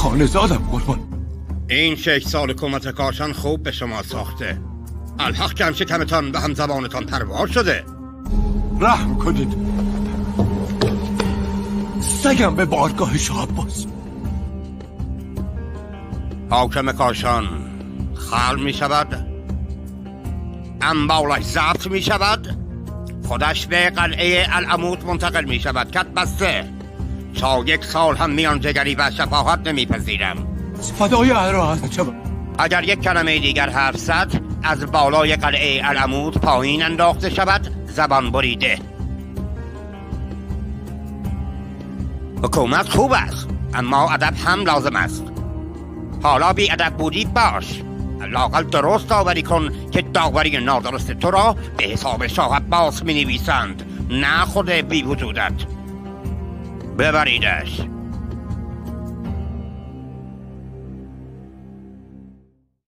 خانه زادم قربان. این 6 سال حکومت کاشان خوب به شما ساخته. الحق که شکمتان به هم زبانتان پروار شده. رحم کنید، سگم به بارگاه شاه عباس. حاکم کاشان خلع می شود، انبالش ضبط می شود، خودش به قلعه العمود منتقل می شود. کت بسته تا 1 سال هم میان جگری و شفاعت نمی پذیرم. فدای اهرا هستم. اگر 1 کلمه دیگر حرف زد از بالای قلعه العمود پایین انداخته شود. زبان بریده. حکومت خوب است اما ادب هم لازم است. حالا بی ادب بودی باش، لااقل درست داوری کن که داوری نادرست تو را به حساب شاه عباس می نویسند، نه خود بی وجودت. ببریدش.